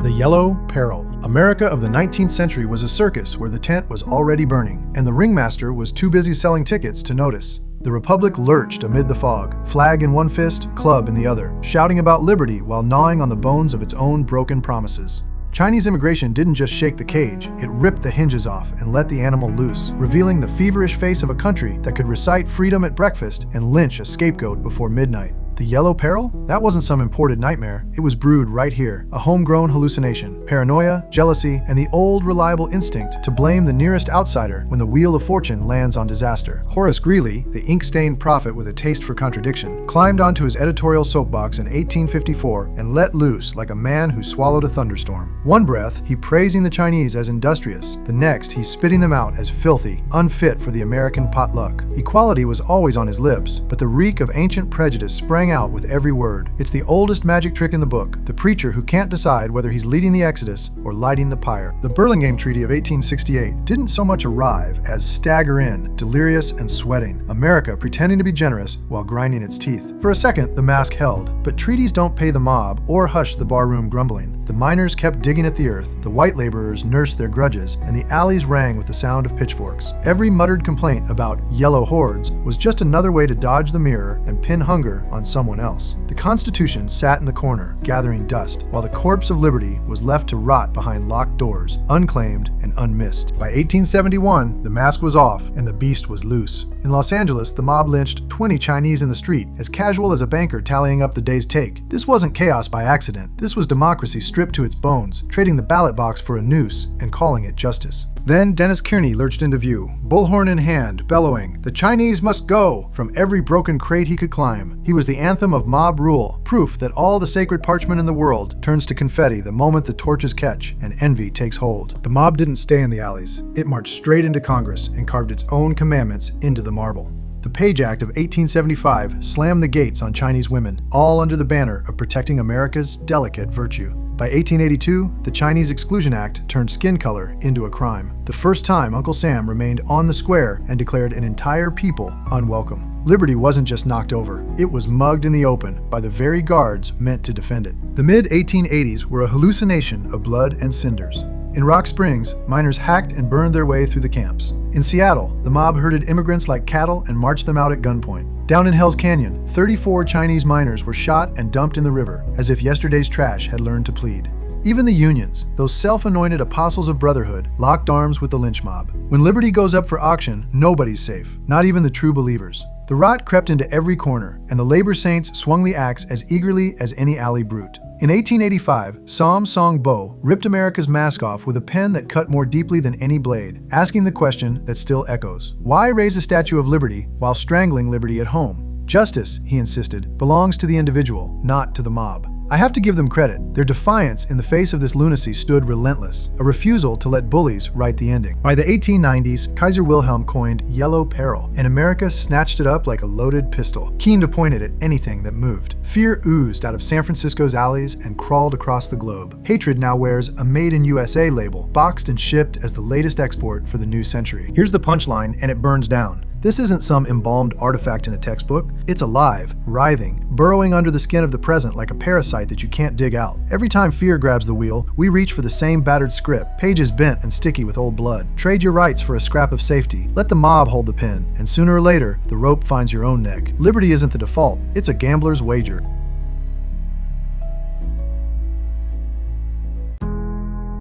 The Yellow Peril. America of the 19th century was a circus where the tent was already burning, and the ringmaster was too busy selling tickets to notice. The Republic lurched amid the fog, flag in one fist, club in the other, shouting about liberty while gnawing on the bones of its own broken promises. Chinese immigration didn't just shake the cage, it ripped the hinges off and let the animal loose, revealing the feverish face of a country that could recite freedom at breakfast and lynch a scapegoat before midnight. The Yellow Peril? That wasn't some imported nightmare. It was brewed right here, a homegrown hallucination, paranoia, jealousy, and the old, reliable instinct to blame the nearest outsider when the wheel of fortune lands on disaster. Horace Greeley, the ink-stained prophet with a taste for contradiction, climbed onto his editorial soapbox in 1854 and let loose like a man who swallowed a thunderstorm. One breath, he praising the Chinese as industrious. The next, he's spitting them out as filthy, unfit for the American potluck. Equality was always on his lips, but the reek of ancient prejudice sprang out with every word. It's the oldest magic trick in the book, the preacher who can't decide whether he's leading the exodus or lighting the pyre. The Burlingame Treaty of 1868 didn't so much arrive as stagger in, delirious and sweating, America pretending to be generous while grinding its teeth. For a second, the mask held, but treaties don't pay the mob or hush the barroom grumbling. The miners kept digging at the earth, the white laborers nursed their grudges, and the alleys rang with the sound of pitchforks. Every muttered complaint about yellow hordes was just another way to dodge the mirror and pin hunger on someone else. The Constitution sat in the corner, gathering dust, while the corpse of liberty was left to rot behind locked doors, unclaimed and unmissed. By 1871, the mask was off and the beast was loose. In Los Angeles, the mob lynched 20 Chinese in the street, as casual as a banker tallying up the day's take. This wasn't chaos by accident. This was democracy stripped to its bones, trading the ballot box for a noose and calling it justice. Then Dennis Kearney lurched into view, bullhorn in hand, bellowing, "The Chinese must go!" from every broken crate he could climb. He was the anthem of mob rule, proof that all the sacred parchment in the world turns to confetti the moment the torches catch and envy takes hold. The mob didn't stay in the alleys. It marched straight into Congress and carved its own commandments into the marble. The Page Act of 1875 slammed the gates on Chinese women, all under the banner of protecting America's delicate virtue. By 1882, the Chinese Exclusion Act turned skin color into a crime. The first time Uncle Sam remained on the square and declared an entire people unwelcome. Liberty wasn't just knocked over, it was mugged in the open by the very guards meant to defend it. The mid-1880s were a hallucination of blood and cinders. In Rock Springs, miners hacked and burned their way through the camps. In Seattle, the mob herded immigrants like cattle and marched them out at gunpoint. Down in Hell's Canyon, 34 Chinese miners were shot and dumped in the river, as if yesterday's trash had learned to plead. Even the unions, those self-anointed apostles of brotherhood, locked arms with the lynch mob. When liberty goes up for auction, nobody's safe, not even the true believers. The rot crept into every corner, and the labor saints swung the axe as eagerly as any alley brute. In 1885, Sam Song Bo ripped America's mask off with a pen that cut more deeply than any blade, asking the question that still echoes. Why raise a statue of liberty while strangling liberty at home? Justice, he insisted, belongs to the individual, not to the mob. I have to give them credit. Their defiance in the face of this lunacy stood relentless, a refusal to let bullies write the ending. By the 1890s, Kaiser Wilhelm coined Yellow Peril, and America snatched it up like a loaded pistol, keen to point it at anything that moved. Fear oozed out of San Francisco's alleys and crawled across the globe. Hatred now wears a Made in USA label, boxed and shipped as the latest export for the new century. Here's the punchline, and it burns down. This isn't some embalmed artifact in a textbook. It's alive, writhing, burrowing under the skin of the present like a parasite that you can't dig out. Every time fear grabs the wheel, we reach for the same battered script, pages bent and sticky with old blood. Trade your rights for a scrap of safety. Let the mob hold the pen, and sooner or later, the rope finds your own neck. Liberty isn't the default, it's a gambler's wager.